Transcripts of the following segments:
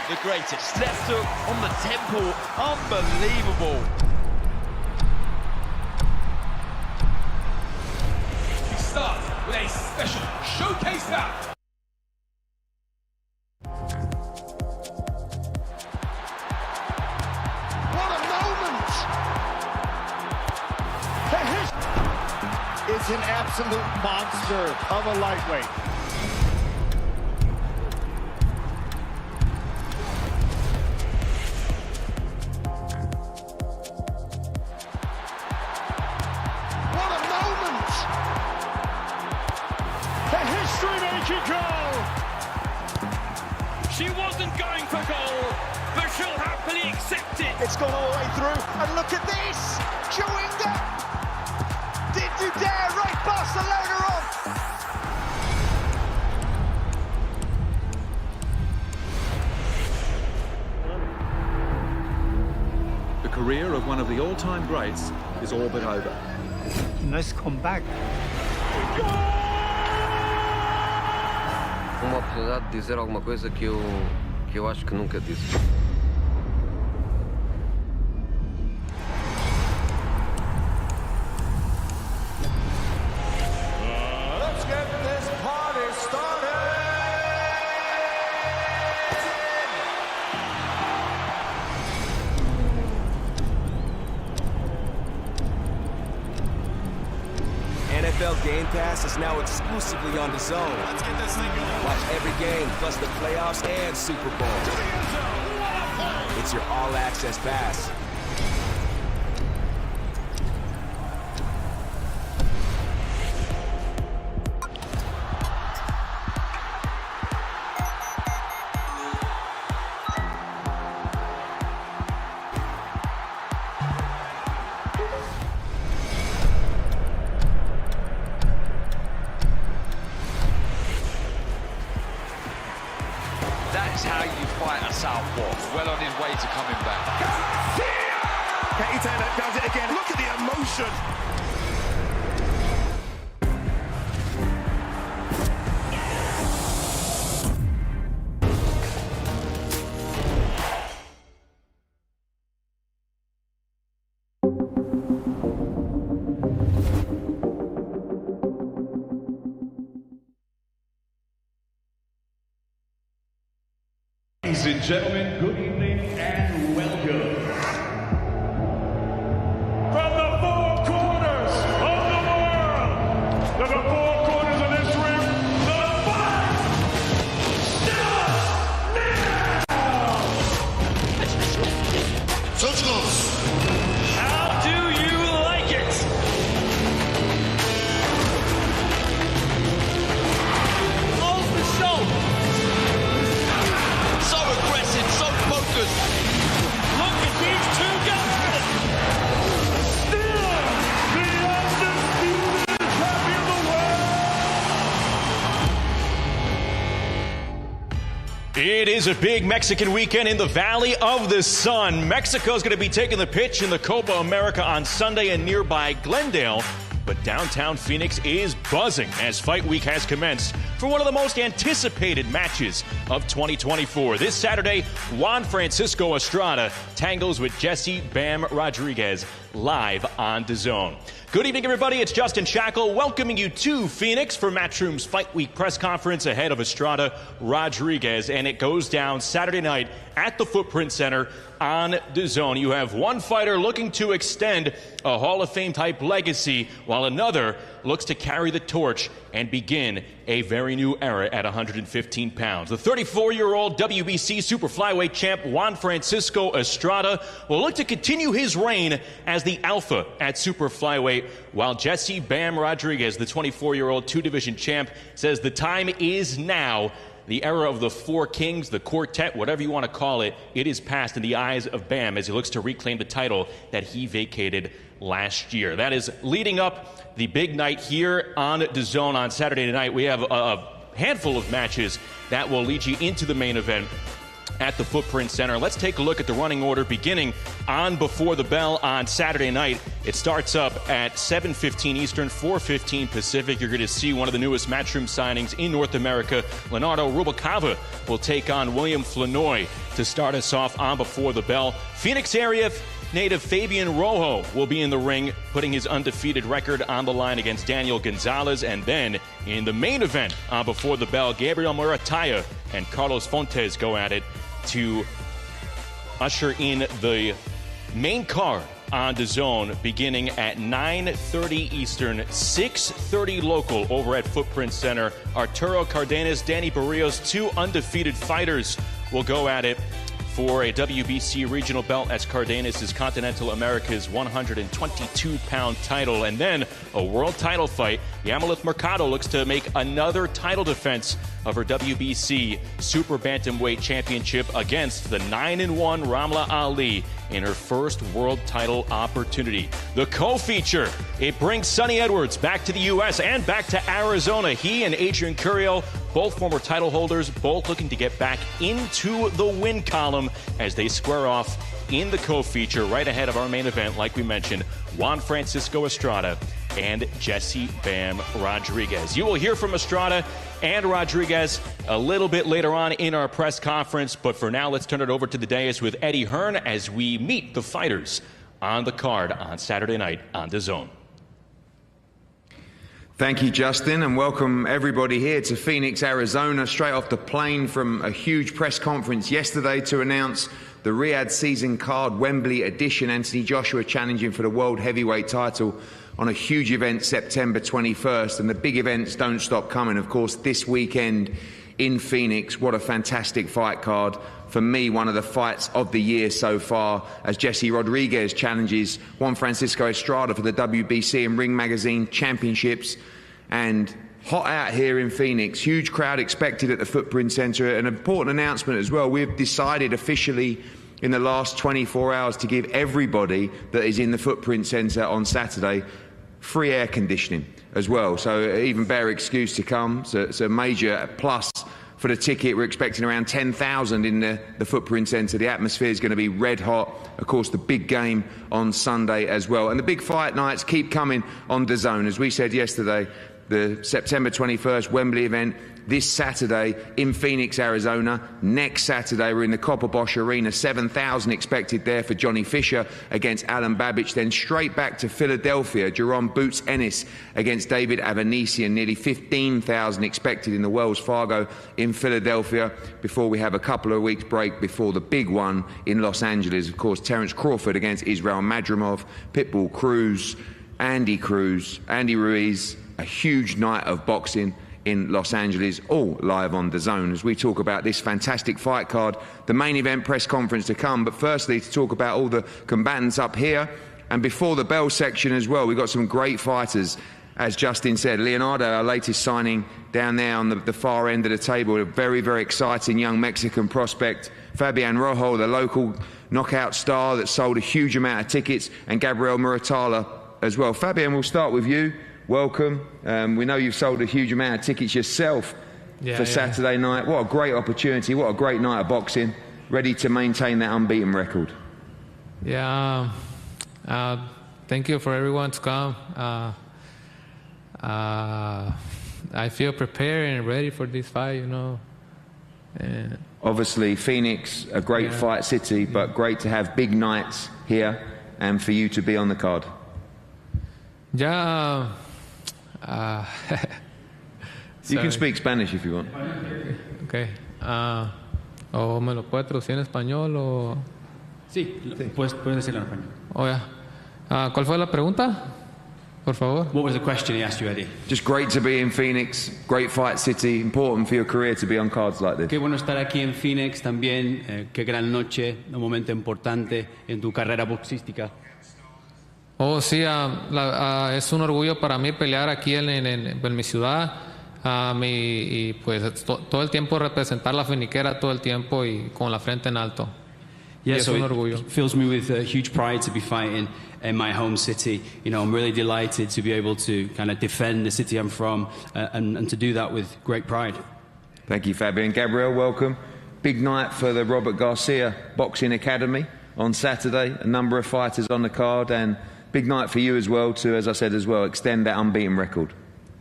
the greatest. Left hook on the temple, unbelievable. We start with a special showcase bout. What a moment! It's an absolute monster of a lightweight. What a moment! The history-making goal! She wasn't going for goal, but she'll happily accept it. It's gone all the way through, and look at this! Chewinga! Did you dare write Barcelona off? The career of one of the all-time greats is all but over. Nice comeback. Uma oportunidade de dizer alguma coisa que eu acho que nunca disse. Let's get this party started! NFL Game Pass is now exclusively on DAZN. Let's get this thing going. Watch every game, plus the playoffs and Super Bowl. It's your all-access pass. That's how you fight a southpaw. Well on his way to coming back. Katie Taylor does it again. Look at the emotion. Ladies and gentlemen, good evening and welcome. From the four corners of the world, to the four corners of this ring, the fight starts now! How do you like it? Off the show. So aggressive, so focused. Look at these two guys. Still the undisputed champion of the world! It is a big Mexican weekend in the Valley of the Sun. Mexico's going to be taking the pitch in the Copa America on Sunday in nearby Glendale. But downtown Phoenix is buzzing as Fight Week has commenced for one of the most anticipated matches of 2024. This Saturday, Juan Francisco Estrada tangles with Jesse Bam Rodriguez live on DAZN. Good evening, everybody. It's Justin Shackle welcoming you to Phoenix for Matchroom's Fight Week press conference ahead of Estrada Rodriguez. And it goes down Saturday night at the Footprint Center on DAZN. You have one fighter looking to extend a Hall of Fame type legacy, while another looks to carry the torch and begin a very new era at 115 pounds. The 34-year-old WBC super flyweight champ Juan Francisco Estrada will look to continue his reign as the alpha at super flyweight, while Jesse Bam Rodriguez, the 24-year-old two-division champ, says the time is now. The era of the four kings, the quartet, whatever you want to call it, it is past in the eyes of Bam as he looks to reclaim the title that he vacated last year. That is leading up the big night here on DAZN on Saturday night. We have a handful of matches that will lead you into the main event at the Footprint Center. Let's take a look at the running order beginning on Before the Bell on Saturday night. It starts up at 7:15 Eastern, 4:15 Pacific. You're going to see one of the newest Matchroom signings in North America. Leonardo Rubalcava will take on William Flanoy. to start us off on Before the Bell. Phoenix area native Fabian Rojo will be in the ring, putting his undefeated record on the line against Daniel Gonzalez. And then in the main event on Before the Bell, Gabriel Murataya and Carlos Fontes go at it to usher in the main card on DAZN beginning at 9:30 Eastern, 6:30 local over at Footprint Center. Arturo Cardenas, Danny Barrios, two undefeated fighters will go at it for a WBC regional belt as Cardenas is Continental America's 122-pound title. And then a world title fight. Yamalith Mercado looks to make another title defense of her WBC Super Bantamweight Championship against the 9-1 Ramla Ali in her first world title opportunity. The co-feature, it brings Sonny Edwards back to the U.S. and back to Arizona. He and Adrian Curiel, both former title holders, both looking to get back into the win column as they square off in the co-feature right ahead of our main event, like we mentioned, Juan Francisco Estrada and Jesse Bam Rodriguez. You will hear from Estrada and Rodriguez a little bit later on in our press conference, but for now, let's turn it over to the dais with Eddie Hearn as we meet the fighters on the card on Saturday night on DAZN. Thank you, Justin, and welcome everybody here to Phoenix, Arizona, straight off the plane from a huge press conference yesterday to announce the Riyadh season card, Wembley edition. Anthony Joshua challenging for the world heavyweight title on a huge event September 21st, and the big events don't stop coming. Of course, this weekend in Phoenix, what a fantastic fight card. For me, one of the fights of the year so far, as Jesse Rodriguez challenges Juan Francisco Estrada for the WBC and Ring Magazine Championships. And hot out here in Phoenix, huge crowd expected at the Footprint Center. An important announcement as well, we've decided officially in the last 24 hours to give everybody that is in the Footprint Center on Saturday free air conditioning as well. So even better excuse to come. So it's a major plus for the ticket. We're expecting around 10,000 in the Footprint Center. The atmosphere is going to be red hot. Of course, the big game on Sunday as well. And the big fight nights keep coming on DAZN. As we said yesterday, the September 21st Wembley event this Saturday in Phoenix, Arizona. Next Saturday, we're in the Copper Bosch Arena. 7,000 expected there for Johnny Fisher against Alan Babich. Then straight back to Philadelphia, Jerome Boots Ennis against David Avanesian. Nearly 15,000 expected in the Wells Fargo in Philadelphia before we have a couple of weeks break before the big one in Los Angeles. Of course, Terence Crawford against Israel Madrimov, Pitbull Cruz, Andy Ruiz. A huge night of boxing in Los Angeles, all live on DAZN as we talk about this fantastic fight card, the main event press conference to come. But firstly, to talk about all the combatants up here and before the bell section as well. We've got some great fighters, as Justin said. Leonardo, our latest signing down there on the far end of the table, a very, very exciting young Mexican prospect. Fabian Rojo, the local knockout star that sold a huge amount of tickets, and Gabriel Muratala as well. Fabian, we'll start with you. Welcome. We know you've sold a huge amount of tickets yourself for Saturday night. What a great opportunity. What a great night of boxing. Ready to maintain that unbeaten record. Yeah. Thank you for everyone to come. I feel prepared and ready for this fight, you know. And obviously, Phoenix, a great fight city, but great to have big nights here and for you to be on the card. Yeah. You can speak Spanish if you want. Okay. ¿O me lo puede traducir en español o...? Sí, puedes decirlo en español. Oh, yeah. ¿Cuál fue la pregunta? Por favor. What was the question he asked you, Eddie? Just great to be in Phoenix, great fight city, important for your career to be on cards like this. Qué bueno estar aquí en Phoenix también, qué gran noche, un momento importante en tu carrera boxística. Oh, sí, es un orgullo para mí pelear aquí en mi ciudad y pues todo el tiempo representar la finiquera todo el tiempo y con la frente en alto. Yeah, so it fills me with huge pride to be fighting in my home city. You know, I'm really delighted to be able to kind of defend the city I'm from and to do that with great pride. Thank you, Fabian. Gabriel, welcome. Big night for the Robert Garcia Boxing Academy on Saturday. A number of fighters on the card, and big night for you as well to, as I said as well, extend that unbeaten record.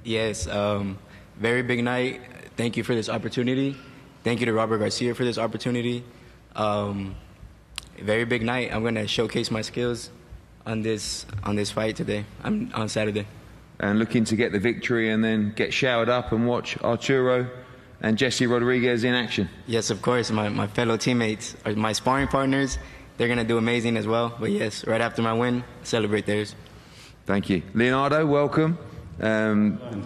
Yes, very big night. Thank you for this opportunity. Thank you to Robert Garcia for this opportunity. Very big night. I'm going to showcase my skills on this fight today, on Saturday. And looking to get the victory and then get showered up and watch Arturo and Jesse Rodriguez in action. Yes, of course. My fellow teammates, my sparring partners, they're going to do amazing as well. But yes, right after my win, celebrate theirs. Thank you. Leonardo, welcome.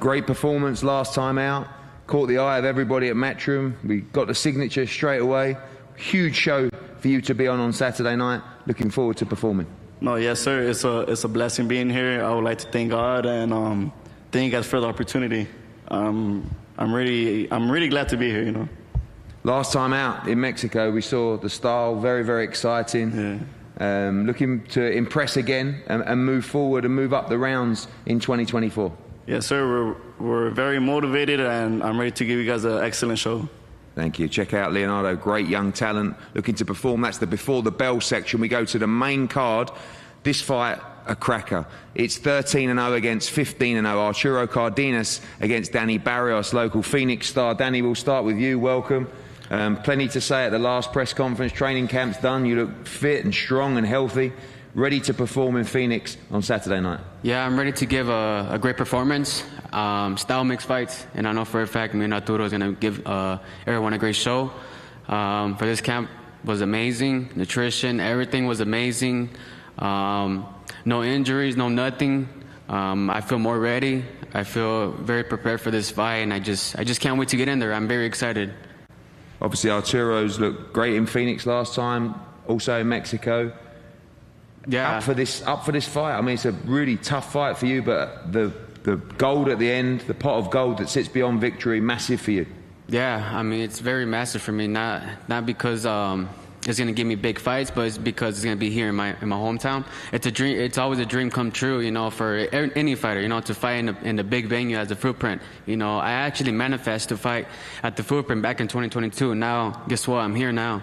Great performance last time out. Caught the eye of everybody at Matchroom. We got the signature straight away. Huge show for you to be on Saturday night. Looking forward to performing. No, yes, sir. It's a blessing being here. I would like to thank God and thank you guys for the opportunity. I'm really glad to be here. You know. Last time out in Mexico, we saw the style very, very exciting. Yeah. Looking to impress again and move forward and move up the rounds in 2024. Yes, sir. We're very motivated, and I'm ready to give you guys an excellent show. Thank you. Check out Leonardo, great young talent, looking to perform. That's the before the bell section. We go to the main card. This fight, a cracker. It's 13-0 against 15-0. Arturo Cardenas against Danny Barrios, local Phoenix star. Danny, we'll start with you. Welcome. Plenty to say at the last press conference. Training camp's done. You look fit and strong and healthy. Ready to perform in Phoenix on Saturday night. Yeah, I'm ready to give a great performance. Style mixed fights, and I know for a fact me and Arturo is going to give everyone a great show. For this camp was amazing. Nutrition, everything was amazing. No injuries, no nothing. I feel more ready. I feel very prepared for this fight, and I just can't wait to get in there. I'm very excited. Obviously, Arturo's looked great in Phoenix last time, also in Mexico. Yeah. Up for this fight. I mean, it's a really tough fight for you, but the gold at the end, the pot of gold that sits beyond victory, massive for you. Yeah, I mean, it's very massive for me. Not because it's going to give me big fights, but it's because it's going to be here in my hometown. It's a dream. It's always a dream come true, you know, for any fighter, you know, to fight in the big venue as a Footprint. You know, I actually manifest to fight at the Footprint back in 2022. Now, guess what? I'm here now.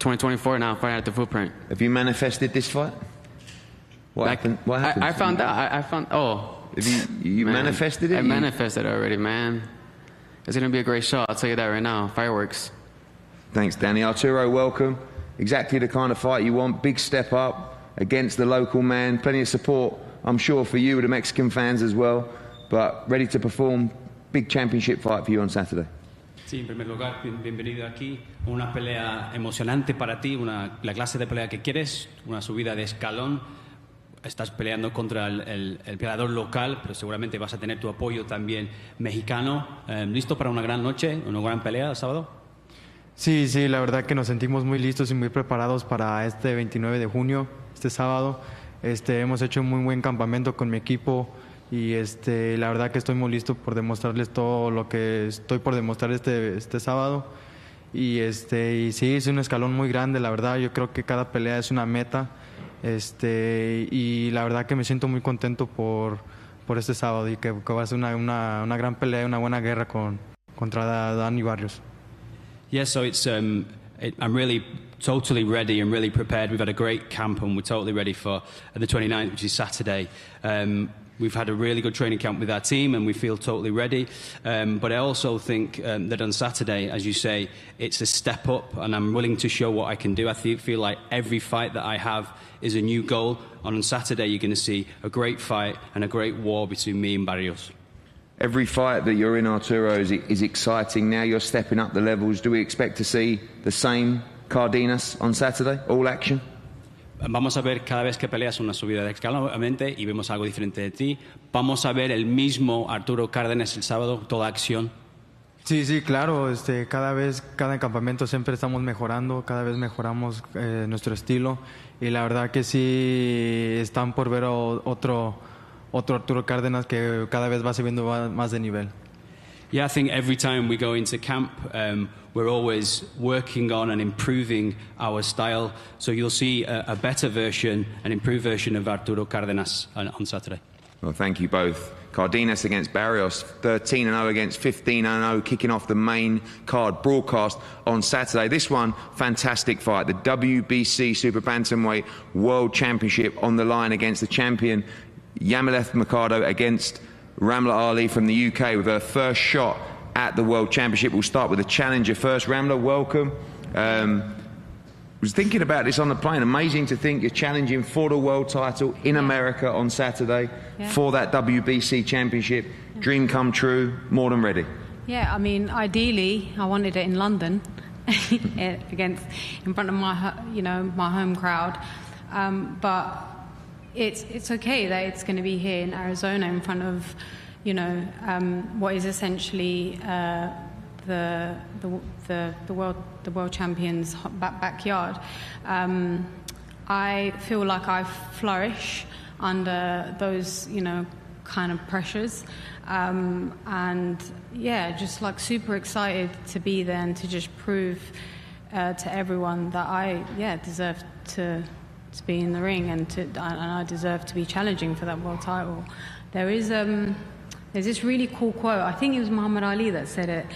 2024 now, fighting at the Footprint. Have you manifested this fight? What happened? I found out. Have you manifested it? I manifested it already, man. It's going to be a great show. I'll tell you that right now. Fireworks. Thanks, Danny. Arturo, welcome. Exactly the kind of fight you want. Big step up against the local man. Plenty of support, I'm sure, for you, the Mexican fans as well. But ready to perform. Big championship fight for you on Saturday. Sí, en primer lugar, bienvenido aquí. Una pelea emocionante para ti, la clase de pelea que quieres, una subida de escalón. Estás peleando contra el peleador local, pero seguramente vas a tener tu apoyo también mexicano. ¿Listo para una gran noche, una gran pelea el sábado? Sí, la verdad que nos sentimos muy listos y muy preparados para este 29 de junio, este sábado. Hemos hecho un muy buen campamento con mi equipo y la verdad que estoy muy listo por demostrarles todo lo que estoy por demostrar este sábado. Y sí, es un escalón muy grande, la verdad. Yo creo que cada pelea es una meta. Y la verdad que me siento muy contento por este sábado y que va a ser una gran pelea, una buena guerra contra Dani Barrios. Yeah, so I'm really totally ready and really prepared. We've had a great camp and we're totally ready for the 29th, which is Saturday. We've had a really good training camp with our team and we feel totally ready. But I also think that on Saturday, as you say, it's a step up and I'm willing to show what I can do. I feel like every fight that I have is a new goal. And on Saturday, you're going to see a great fight and a great war between me and Barrios. Every fight that you're in, Arturo, is exciting. Now you're stepping up the levels. Do we expect to see the same Cardenas on Saturday? All action? Vamos a ver cada vez que peleas una subida de escalón, obviamente, y vemos algo diferente de ti. Vamos a ver el mismo Arturo Cárdenas el sábado, toda acción. Sí, claro. Cada campamento siempre estamos mejorando, cada vez mejoramos nuestro estilo. Y la verdad que sí están por ver otro Arturo Cárdenas que cada vez va subiendo más de nivel. Yeah, I think every time we go into camp, we're always working on and improving our style. So you'll see a better version, an improved version of Arturo Cárdenas on Saturday. Well, thank you both. Cardenas against Barrios, 13-0 against 15-0, kicking off the main card broadcast on Saturday. This one, fantastic fight. The WBC Super Bantamweight World Championship on the line against the champion Yamileth Mercado against Ramla Ali from the UK with her first shot at the World Championship. We'll start with the challenger first. Ramla, welcome. was thinking about this on the plane. Amazing to think you're challenging for the world title in America on Saturday for that WBC championship. Dream come true, more than ready. Yeah, I mean, ideally, I wanted it in London, in front of my home crowd. But it's okay that it's going to be here in Arizona in front of, what is essentially the world champions' backyard. I feel like I flourish under those, kind of pressures, and just like super excited to be there and to just prove to everyone that I deserve to be in the ring and I deserve to be challenging for that world title. There's this really cool quote. I think it was Muhammad Ali that said it,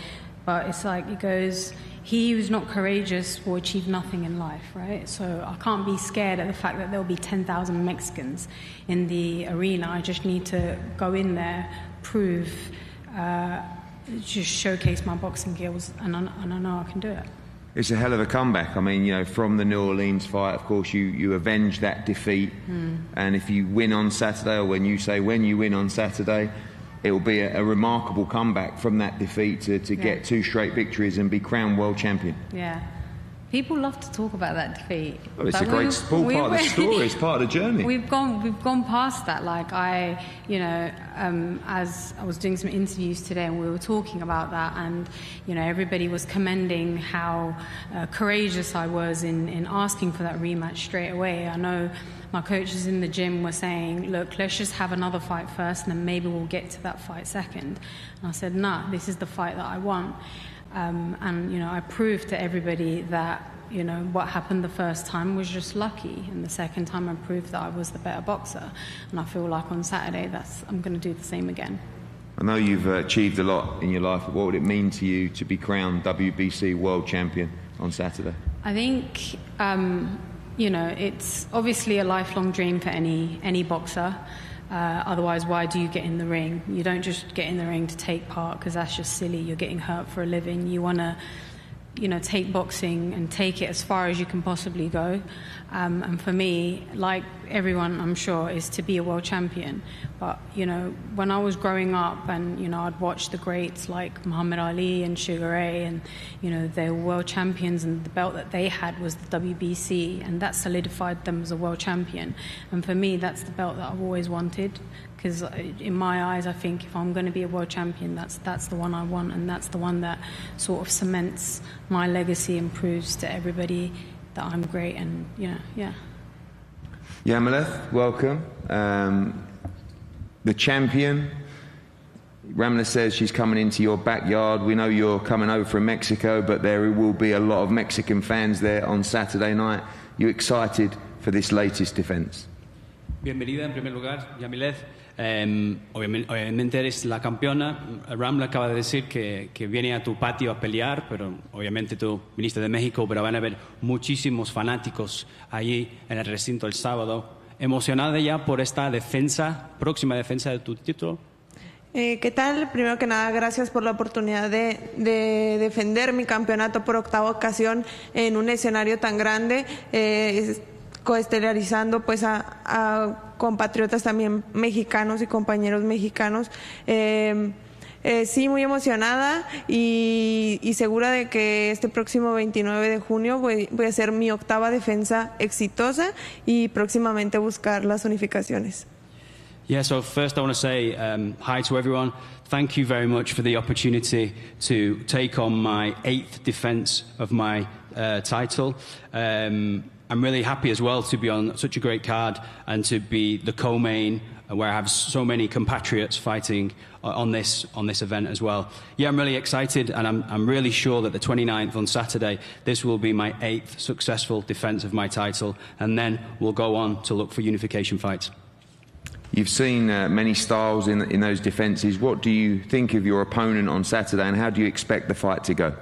but it's like, it goes, "He who's not courageous will achieve nothing in life," right? So I can't be scared at the fact that there'll be 10,000 Mexicans in the arena. I just need to go in there, prove, just showcase my boxing skills, and I know I can do it. It's a hell of a comeback. I mean, from the New Orleans fight, of course, you avenged that defeat. And if you win on Saturday, or when you win on Saturday, it will be a remarkable comeback from that defeat to get 2 straight victories and be crowned world champion. Yeah. People love to talk about that defeat. Well, it's a great part of the story. It's part of the journey. We've gone past that. Like as I was doing some interviews today, and we were talking about that, and everybody was commending how courageous I was in asking for that rematch straight away. I know my coaches in the gym were saying, "Look, let's just have another fight first, and then maybe we'll get to that fight second." And I said, "Nah, this is the fight that I want." And I proved to everybody that what happened the first time was just lucky, and the second time I proved that I was the better boxer. And I feel like on Saturday I'm going to do the same again. I know you've achieved a lot in your life. What would it mean to you to be crowned WBC world champion on Saturday? I think it's obviously a lifelong dream for any boxer. Otherwise, why do you get in the ring? You don't just get in the ring to take part, because that's just silly. You're getting hurt for a living. You want to, take boxing and take it as far as you can possibly go. And for me, like everyone, I'm sure, is to be a world champion. But, when I was growing up and, I'd watch the greats like Muhammad Ali and Sugar Ray, and, they were world champions, and the belt that they had was the WBC, and that solidified them as a world champion. And for me, that's the belt that I've always wanted, because in my eyes, I think if I'm going to be a world champion, that's the one I want, and that's the one that sort of cements my legacy and proves to everybody that I'm great. And Yamaleth, welcome. The champion. Ramla says she's coming into your backyard. We know you're coming over from Mexico, but there will be a lot of Mexican fans there on Saturday night. You excited for this latest defense? Bienvenida en primer lugar, Yamileth. Obviamente eres la campeona. Ramla acaba de decir que viene a tu patio a pelear, pero obviamente tú viniste de México, pero van a haber muchísimos fanáticos allí en el recinto el sábado. ¿Emocionada ya por esta próxima defensa de tu título? ¿Qué tal? Primero que nada, gracias por la oportunidad de defender mi campeonato por 8ª ocasión en un escenario tan grande, coestelarizando pues a compatriotas también mexicanos y compañeros mexicanos. Sí, muy emocionada y segura de que este próximo 29 de junio voy a hacer mi 8ª defensa exitosa y próximamente buscar las unificaciones. Yeah, so first I want to say hi to everyone. Thank you very much for the opportunity to take on my 8th defense of my title. I'm really happy as well to be on such a great card and to be the co-main, where I have so many compatriots fighting on this event as well. Yeah, I'm really excited, and I'm really sure that the 29th on Saturday, this will be my 8th successful defense of my title, and then we'll go on to look for unification fights. You've seen many styles in those defenses. What do you think of your opponent on Saturday, and how do you expect the fight to go?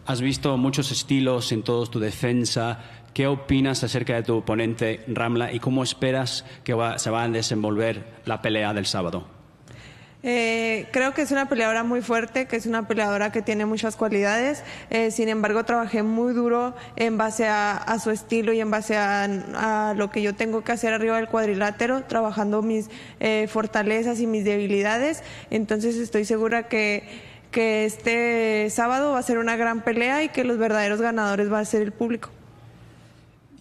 Has visto muchos estilos en toda tu defensa. ¿Qué opinas acerca de tu oponente, Ramla, y cómo esperas que se va a desenvolver la pelea del sábado? Creo que es una peleadora muy fuerte, que es una peleadora que tiene muchas cualidades. Sin embargo, trabajé muy duro en base a su estilo y en base a lo que yo tengo que hacer arriba del cuadrilátero, trabajando mis fortalezas y mis debilidades. Entonces estoy segura que este sábado va a ser una gran pelea y que los verdaderos ganadores va a ser el público.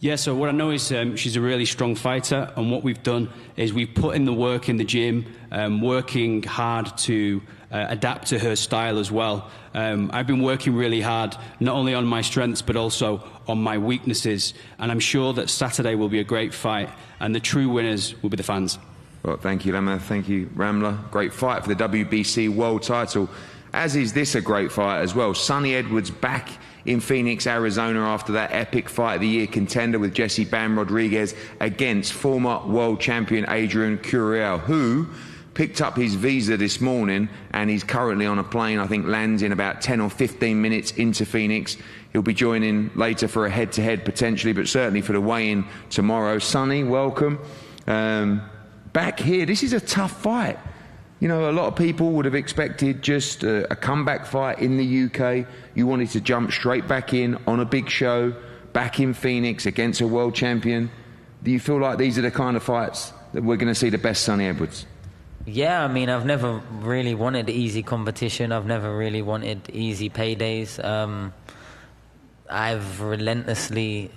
Yeah, so what I know is she's a really strong fighter, and what we've done is we've put in the work in the gym, working hard to adapt to her style as well. I've been working really hard, not only on my strengths, but also on my weaknesses, and I'm sure that Saturday will be a great fight, and the true winners will be the fans. Well, thank you, Lemma. Thank you, Ramla. Great fight for the WBC world title. As is this a great fight as well. Sonny Edwards back in Phoenix, Arizona after that epic Fight of the Year contender with Jesse Bam Rodriguez against former world champion Adrian Curiel, who picked up his visa this morning and he's currently on a plane, I think lands in about 10 or 15 minutes into Phoenix. He'll be joining later for a head-to-head potentially, but certainly for the weigh-in tomorrow. Sonny, welcome. Back here, this is a tough fight. You know, a lot of people would have expected just a comeback fight in the UK. You wanted to jump straight back in on a big show, back in Phoenix against a world champion. Do you feel like these are the kind of fights that we're going to see the best Sonny Edwards? Yeah, I mean, I've never really wanted easy competition. I've never really wanted easy paydays. I've relentlessly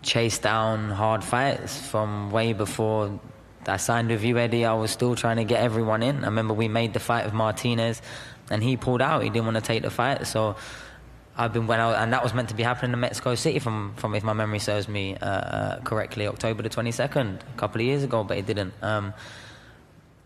chased down hard fights from way before I signed with you, Eddie. I was still trying to get everyone in. I remember we made the fight with Martinez and he pulled out. He didn't want to take the fight. So I've been and that was meant to be happening in Mexico City from if my memory serves me correctly, October the 22nd, a couple of years ago, but it didn't.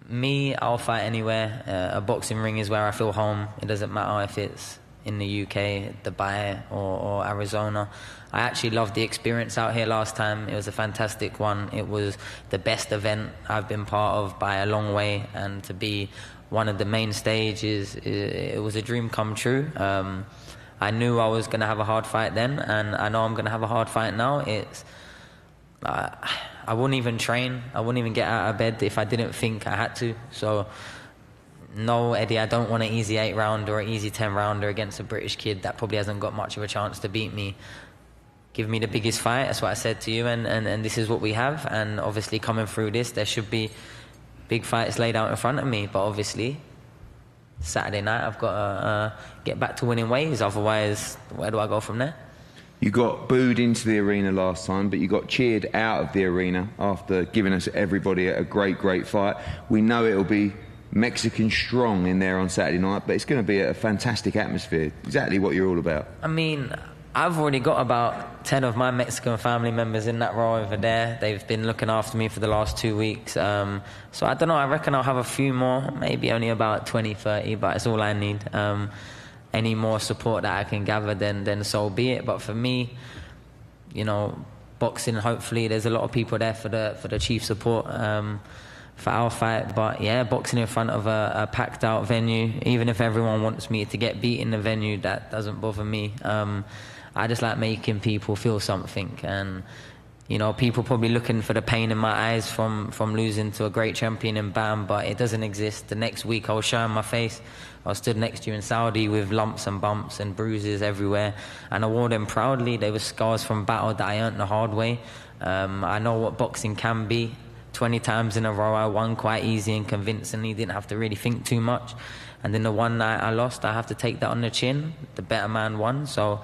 Me, I'll fight anywhere. A boxing ring is where I feel home. It doesn't matter if it's in the UK, Dubai or Arizona. I actually loved the experience out here last time. It was a fantastic one. It was the best event I've been part of by a long way, and to be one of the main stages, it was a dream come true. I knew I was going to have a hard fight then, and I know I'm going to have a hard fight now. I wouldn't even train. I wouldn't even get out of bed if I didn't think I had to. So no, Eddie, I don't want an easy 8-rounder or an easy 10-rounder against a British kid that probably hasn't got much of a chance to beat me. Give me the biggest fight, that's what I said to you, and this is what we have. And obviously coming through this, there should be big fights laid out in front of me. But obviously, Saturday night, I've got to get back to winning ways. Otherwise, where do I go from there? You got booed into the arena last time, but you got cheered out of the arena after giving us everybody a great, great fight. We know it'll be Mexican strong in there on Saturday night, but it's going to be a fantastic atmosphere. Exactly what you're all about. I mean, I've already got about 10 of my Mexican family members in that row over there. They've been looking after me for the last 2 weeks. So I don't know, I reckon I'll have a few more, maybe only about 20, 30, but it's all I need. Any more support that I can gather, then so be it. But for me, you know, boxing, hopefully there's a lot of people there for the chief support for our fight. But yeah, boxing in front of a packed out venue, even if everyone wants me to get beat in the venue, that doesn't bother me. I just like making people feel something, and you know, people probably looking for the pain in my eyes from losing to a great champion in BAM, but it doesn't exist. The next week I'll show my face. I stood next to you in Saudi with lumps and bumps and bruises everywhere, and I wore them proudly. They were scars from battle that I earned the hard way. I know what boxing can be. 20 times in a row I won quite easy and convincingly, didn't have to really think too much. And then the one night I lost, I have to take that on the chin. The better man won. So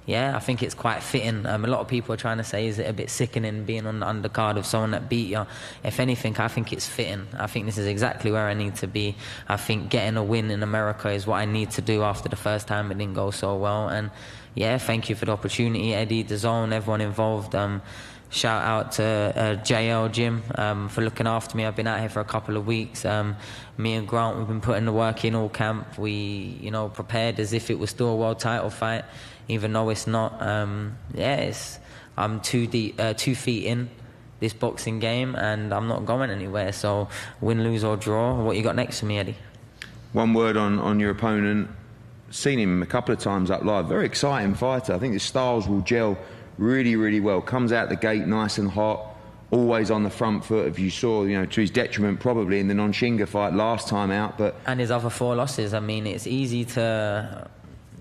yeah, I think it's quite fitting. A lot of people are trying to say, is it a bit sickening being on the undercard of someone that beat you? If anything, I think it's fitting. I think this is exactly where I need to be. I think getting a win in America is what I need to do after the first time it didn't go so well. And yeah, thank you for the opportunity, Eddie, DAZN, everyone involved. Shout out to JL Jim for looking after me. I've been out here for a couple of weeks. Me and Grant, we've been putting the work in all camp. We, you know, prepared as if it was still a world title fight, even though it's not. Yeah, I'm 2 feet in this boxing game, and I'm not going anywhere. So win, lose or draw. What you got next to me, Eddie? One word on your opponent. Seen him a couple of times up live. Very exciting fighter. I think the styles will gel really, really well. Comes out the gate nice and hot. always on the front foot, if you saw, to his detriment probably in the Nonshinga fight last time out. But and his other 4 losses. I mean, it's easy to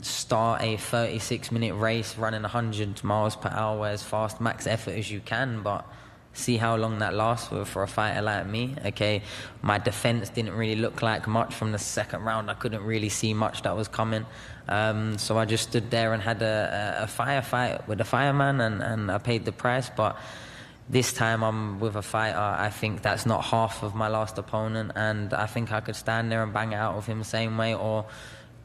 start a 36-minute race running 100 miles per hour as fast max effort as you can, but see how long that lasts for a fighter like me. Okay, my defense didn't really look like much from the second round. I couldn't really see much that was coming. So I just stood there and had a firefight with a fireman, and I paid the price. But this time I'm with a fighter, I think that's not half of my last opponent, and I think I could stand there and bang it out with him the same way, or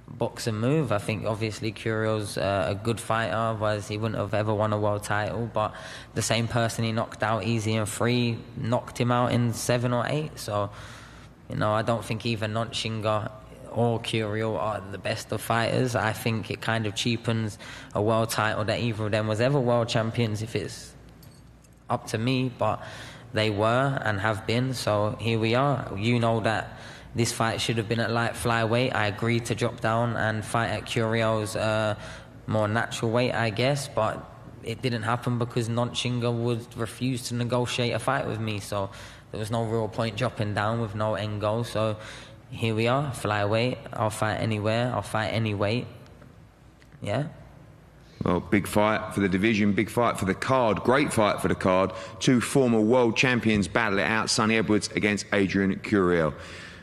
box and move. I think obviously Curiel's a good fighter, otherwise he wouldn't have ever won a world title, but the same person he knocked out easy and free knocked him out in 7 or 8. So, I don't think either Nonshinga or Curiel are the best of fighters. I think it kind of cheapens a world title that either of them was ever world champions if it's up to me, but they were and have been, so here we are. That this fight should have been at light flyweight. I agreed to drop down and fight at Curiel's more natural weight, I guess, but it didn't happen because Nonshinga would refuse to negotiate a fight with me, so there was no real point dropping down with no end goal. So here we are, flyweight. I'll fight anywhere, I'll fight any weight. Yeah. Well, big fight for the division, big fight for the card, great fight for the card. 2 former world champions battle it out, Sonny Edwards against Adrian Curiel.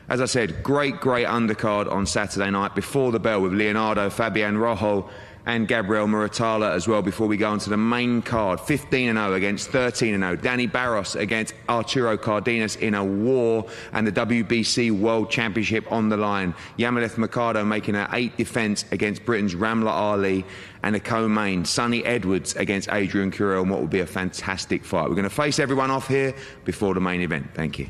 As I said, great undercard on Saturday night before the bell with Leonardo, Fabian Rojo and Gabriel Muratalla as well, before we go on to the main card. 15-0 against 13-0. Danny Barros against Arturo Cardenas in a war, and the WBC World Championship on the line. Yamaleth Mercado making an 8th defence against Britain's Ramla Ali, and a co-main, Sonny Edwards against Adrian Curiel, and what will be a fantastic fight. We're going to face everyone off here before the main event. Thank you.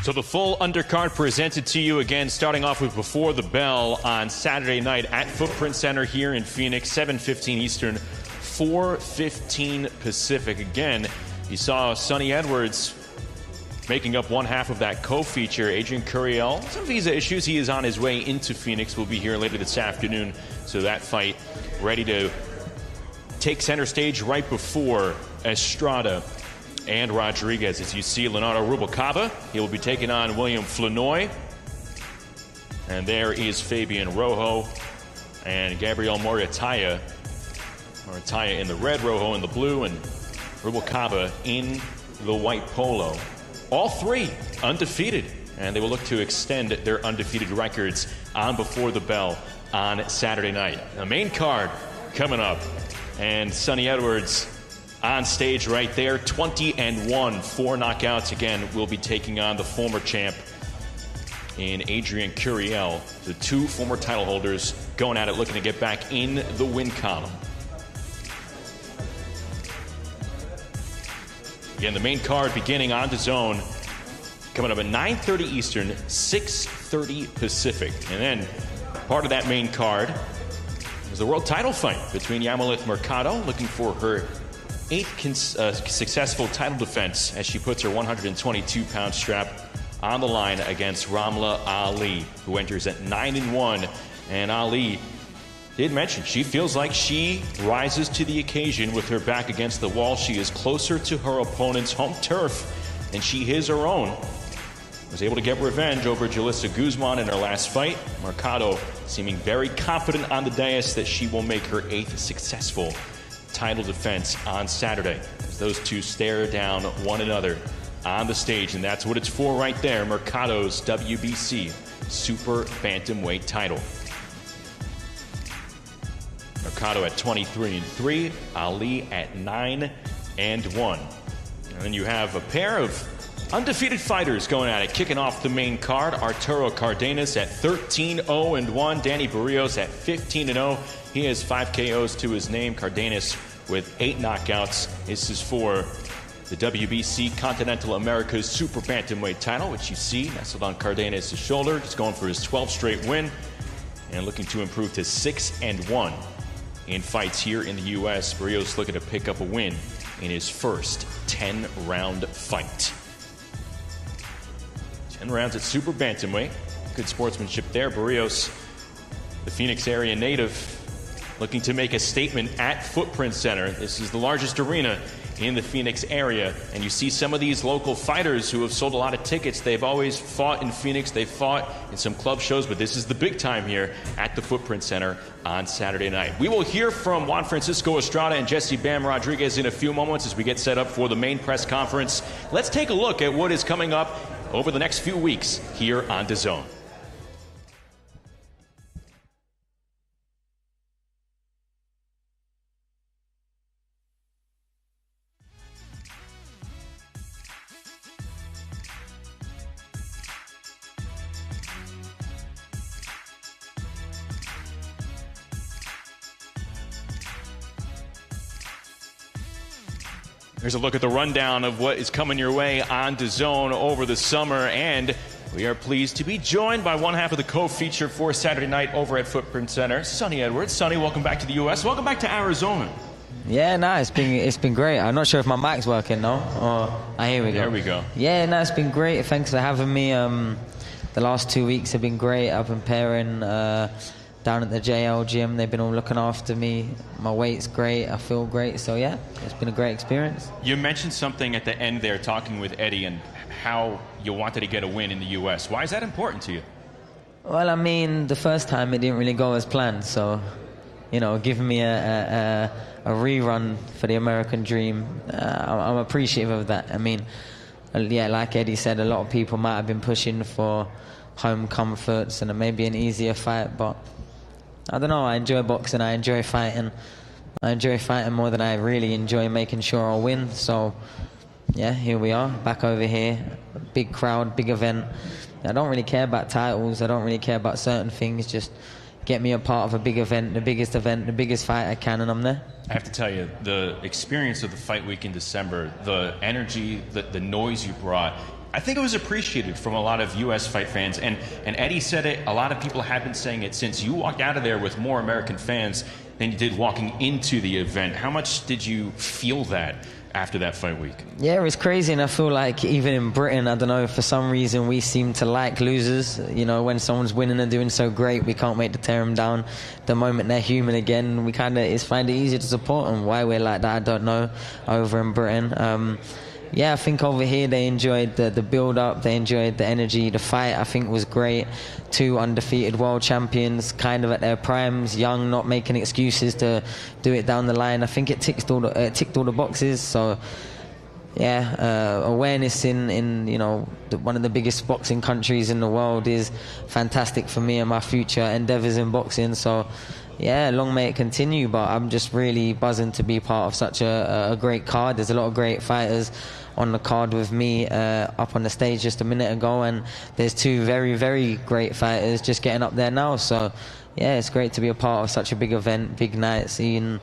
So the full undercard presented to you again, starting off with Before the Bell on Saturday night at Footprint Center here in Phoenix, 7:15 Eastern, 4:15 Pacific. Again, you saw Sonny Edwards making up one half of that co-feature. Adrian Curiel, some visa issues. He is on his way into Phoenix. Will be here later this afternoon. So that fight ready to take center stage right before Estrada and Rodriguez. As you see, Leonardo Rubalcaba, he will be taking on William Flanoy. And there is Fabian Rojo and Gabriel Muratalla. Muratalla in the red, Rojo in the blue, and Rubalcaba in the white polo. All 3 undefeated, and they will look to extend their undefeated records on Before the Bell on Saturday night. The main card coming up, and Sonny Edwards on stage right there, 20-1, 4 knockouts. Again, will be taking on the former champ in Adrian Curiel. The 2 former title holders going at it, looking to get back in the win column. Again, the main card beginning on DAZN, coming up at 9:30 Eastern, 6:30 Pacific. And then part of that main card is the world title fight between Yamaleth Mercado, looking for her 8th successful title defense as she puts her 122-pound strap on the line against Ramla Ali, who enters at 9-1. And Ali did mention she feels like she rises to the occasion with her back against the wall. She is closer to her opponent's home turf than she is her own. Was able to get revenge over Julissa Guzman in her last fight. Mercado seeming very confident on the dais that she will make her 8th successful title defense on Saturday, as those 2 stare down one another on the stage. And that's what it's for right there, Mercado's WBC Super Bantamweight title. Mercado at 23-3, Ali at 9-1. And then you have a pair of undefeated fighters going at it, kicking off the main card. Arturo Cardenas at 13-0-1, Danny Barrios at 15-0. He has 5 KOs to his name. Cardenas with 8 knockouts. This is for the WBC Continental America's Super Bantamweight title, which you see nestled on Cardenas' shoulder. Just going for his 12th straight win and looking to improve to 6-1 in fights here in the U.S. Barrios looking to pick up a win in his first 10-round fight. 10 rounds at Super Bantamweight. Good sportsmanship there. Barrios, the Phoenix area native, looking to make a statement at Footprint Center. This is the largest arena in the Phoenix area, and you see some of these local fighters who have sold a lot of tickets. They've always fought in Phoenix. They've fought in some club shows, but this is the big time here at the Footprint Center on Saturday night. We will hear from Juan Francisco Estrada and Jesse Bam Rodriguez in a few moments as we get set up for the main press conference. Let's take a look at what is coming up over the next few weeks here on DAZN. Here's a look at the rundown of what is coming your way on DAZN over the summer, and we are pleased to be joined by one half of the co-feature for Saturday night over at Footprint Center, Sonny Edwards. Sonny, welcome back to the U.S. Welcome back to Arizona. Yeah, no, it's been great. I'm not sure if my mic's working, no? Here we go. There we go. Yeah, no, it's been great. Thanks for having me. The last 2 weeks have been great. I've been pairing down at the JL gym. They've been all looking after me. My weight's great. I feel great. So, yeah, it's been a great experience. You mentioned something at the end there, talking with Eddie, and how you wanted to get a win in the U.S. Why is that important to you? Well, I mean, the first time it didn't really go as planned. So, you know, giving me a rerun for the American dream, I'm appreciative of that. I mean, yeah, like Eddie said, a lot of people might have been pushing for home comforts and maybe an easier fight, but I don't know, I enjoy boxing, I enjoy fighting. I enjoy fighting more than I really enjoy making sure I'll win. So, yeah, here we are, back over here. Big crowd, big event. I don't really care about titles, I don't really care about certain things, just get me a part of a big event, the biggest fight I can, and I'm there. I have to tell you, the experience of the fight week in December, the energy, the noise you brought, I think it was appreciated from a lot of U.S. fight fans, and Eddie said it, a lot of people have been saying it since you walked out of there with more American fans than you did walking into the event. How much did you feel that after that fight week? Yeah, it was crazy, and I feel like even in Britain, I don't know, for some reason we seem to like losers. You know, when someone's winning and doing so great, we can't wait to tear them down. The moment they're human again, we find it easier to support them. Why we're like that, I don't know, over in Britain. Yeah, I think over here they enjoyed the build-up, they enjoyed the energy, the fight I think was great. 2 undefeated world champions, kind of at their primes, young, not making excuses to do it down the line. I think it ticked all the boxes, so yeah, awareness in you know, one of the biggest boxing countries in the world is fantastic for me and my future endeavours in boxing, so yeah, long may it continue, but I'm just really buzzing to be part of such a great card. There's a lot of great fighters on the card with me up on the stage just a minute ago, and there's 2 very, very great fighters just getting up there now. So yeah, it's great to be a part of such a big event, big night scene.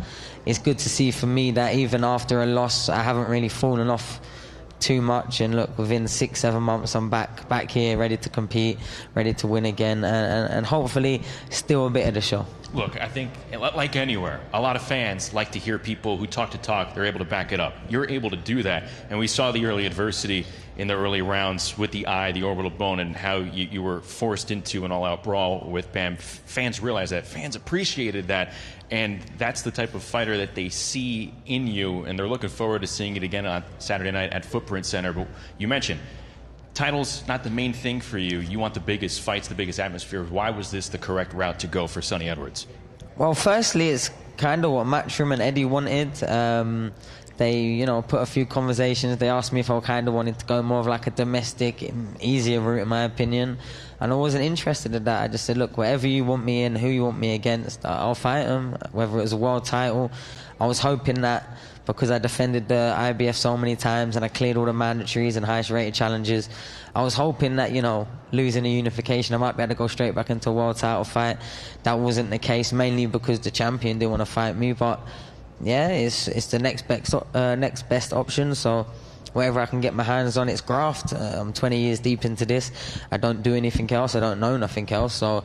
It's good to see for me that even after a loss, I haven't really fallen off too much, and look, within 6-7 months I'm back here, ready to compete, ready to win again, and hopefully still a bit of the show. Look, I think, like anywhere, a lot of fans like to hear people who talk to talk, they're able to back it up. You're able to do that, and we saw the early adversity in the early rounds with the eye, the orbital bone, and how you were forced into an all-out brawl with Bam. Fans realized that, fans appreciated that, and that's the type of fighter that they see in you, and they're looking forward to seeing it again on Saturday night at Footprint Center. But you mentioned, title's not the main thing for you. You want the biggest fights, the biggest atmosphere. Why was this the correct route to go for Sonny Edwards? Well, firstly, it's kind of what Matchroom and Eddie wanted. They, you know, put a few conversations. They asked me if I kind of wanted to go more of like a domestic, easier route, in my opinion. And I wasn't interested in that. I just said, look, whatever you want me in, who you want me against, I'll fight them, whether it was a world title. I was hoping that because I defended the IBF so many times and I cleared all the mandatories and highest rated challenges, I was hoping that, you know, losing a unification, I might be able to go straight back into a world title fight. That wasn't the case, mainly because the champion didn't want to fight me. But yeah, it's the next best option. So whatever I can get my hands on, it's graft. I'm 20 years deep into this. I don't do anything else. I don't know nothing else. So,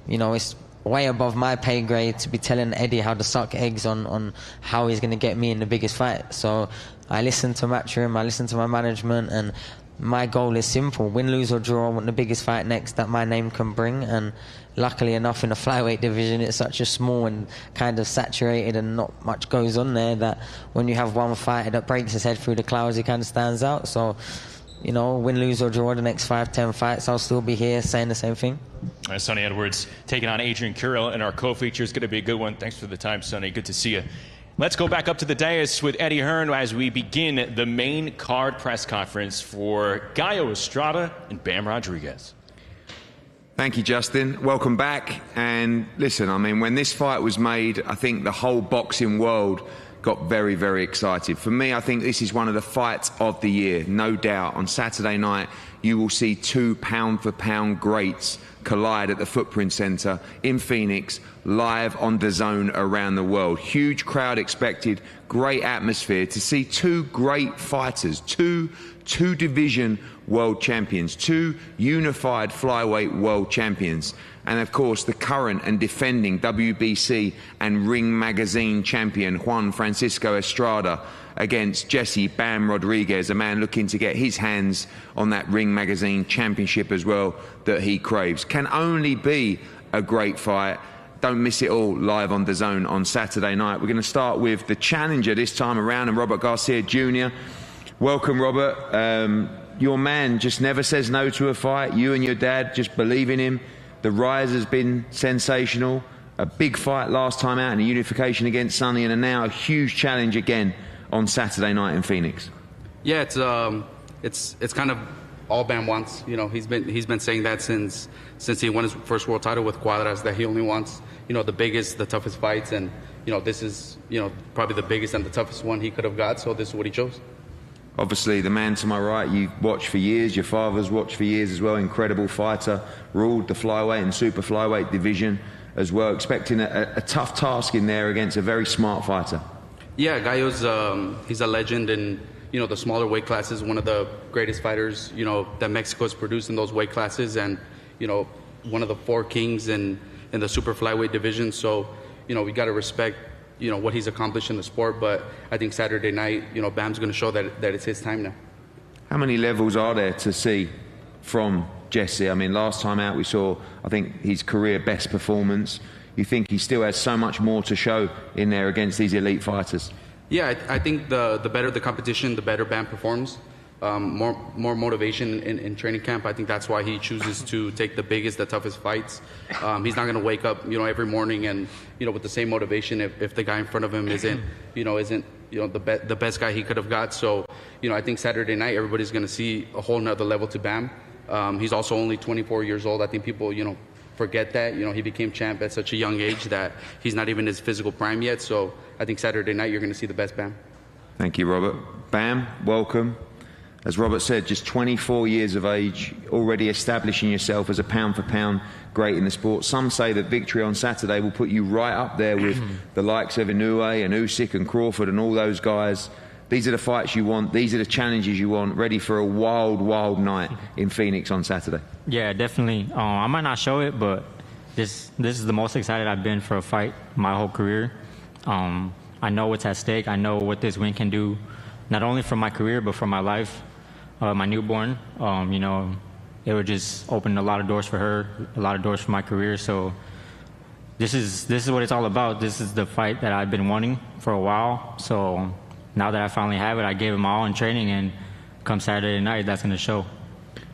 you know, it's way above my pay grade to be telling Eddie how to suck eggs on how he's going to get me in the biggest fight. So I listened to Matchroom, I listened to my management, and my goal is simple: win, lose or draw. I want the biggest fight next that my name can bring. And luckily enough, in the flyweight division, it's such a small and kind of saturated and not much goes on there, that when you have one fighter that breaks his head through the clouds, he kind of stands out. So, you know, win, lose or draw the next 5-10 fights, I'll still be here saying the same thing. Sonny Edwards taking on Adrian Currill in our co-feature is going to be a good one. Thanks for the time, Sonny. Good to see you. Let's go back up to the dais with Eddie Hearn as we begin the main card press conference for Gallo Estrada and Bam Rodriguez. Thank you, Justin. Welcome back. And listen, I mean, when this fight was made, I think the whole boxing world got very, very excited. For me, I think this is one of the fights of the year, no doubt. On Saturday night, you will see two pound-for-pound greats collide at the Footprint Center in Phoenix, live on DAZN around the world. Huge crowd expected, great atmosphere to see two great fighters, two division world champions, two unified flyweight world champions, and of course the current and defending WBC and Ring Magazine champion Juan Francisco Estrada against Jesse Bam Rodriguez, a man looking to get his hands on that Ring Magazine championship as well that he craves. Can only be a great fight. Don't miss it all live on DAZN on Saturday night. We're going to start with the challenger this time around, and Robert Garcia Jr. Welcome, Robert. Your man just never says no to a fight. You and your dad just believe in him. The rise has been sensational. A big fight last time out and a unification against Sonny, and now a huge challenge again on Saturday night in Phoenix. Yeah, it's kind of all Bam wants. You know, he's been saying that since he won his first world title with Cuadras, that he only wants, you know, the biggest, the toughest fights, and you know, this is, you know, probably the biggest and the toughest one he could have got. So this is what he chose. Obviously, the man to my right, you've watched for years, your father's watched for years as well, incredible fighter, ruled the flyweight and super flyweight division as well, expecting a tough task in there against a very smart fighter. Yeah, Gallo's, he's a legend in, you know, the smaller weight classes, one of the greatest fighters, you know, that Mexico's produced in those weight classes, and, you know, one of the four kings in the super flyweight division. So, you know, we got to respect, you know, what he's accomplished in the sport, but I think Saturday night, you know, Bam's going to show that it's his time now. How many levels are there to see from Jesse? I mean, last time out we saw, I think, his career best performance. You think he still has so much more to show in there against these elite fighters? Yeah, I think the better the competition, the better Bam performs. More motivation in training camp. I think that's why he chooses to take the biggest, the toughest fights. He's not going to wake up, you know, every morning and, you know, with the same motivation if the guy in front of him isn't the best guy he could have got. So, you know, I think Saturday night everybody's going to see a whole nother level to Bam. He's also only 24 years old. I think people, you know, forget that. You know, he became champ at such a young age that he's not even his physical prime yet. So I think Saturday night you're going to see the best Bam. Thank you, Robert. Bam, welcome. As Robert said, just 24 years of age, already establishing yourself as a pound-for-pound great in the sport. Some say that victory on Saturday will put you right up there with the likes of Inoue and Usyk and Crawford and all those guys. These are the fights you want. These are the challenges you want. Ready for a wild, wild night in Phoenix on Saturday. Yeah, definitely. I might not show it, but this is the most excited I've been for a fight my whole career. I know what's at stake. I know what this win can do, not only for my career, but for my life. My newborn, you know, it would just open a lot of doors for her, a lot of doors for my career. So this is what it's all about. This is the fight that I've been wanting for a while. So now that I finally have it, I gave him all in training, and come Saturday night, that's going to show.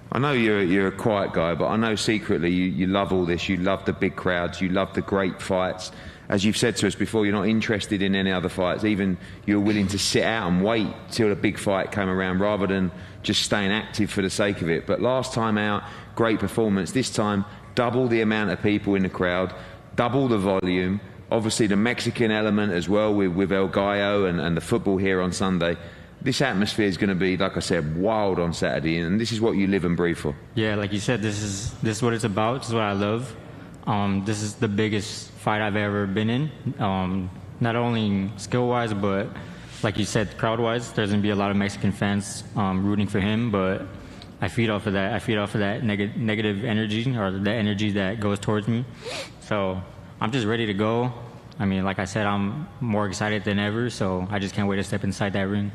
I know you're a quiet guy, but I know secretly you love all this. You love the big crowds. You love the great fights. As you've said to us before, you're not interested in any other fights. Even you're willing to sit out and wait till a big fight came around rather than just staying active for the sake of it. But last time out, great performance. This time, double the amount of people in the crowd, double the volume. Obviously, the Mexican element as well with El Gallo and the football here on Sunday. This atmosphere is going to be, like I said, wild on Saturday, and this is what you live and breathe for. Yeah, like you said, this is what it's about. This is what I love. This is the biggest fight I've ever been in, not only skill-wise, but like you said, crowd-wise. There's going to be a lot of Mexican fans rooting for him, but I feed off of that. I feed off of that negative energy, or the energy that goes towards me. So I'm just ready to go. I mean, like I said, I'm more excited than ever, so I just can't wait to step inside that ring.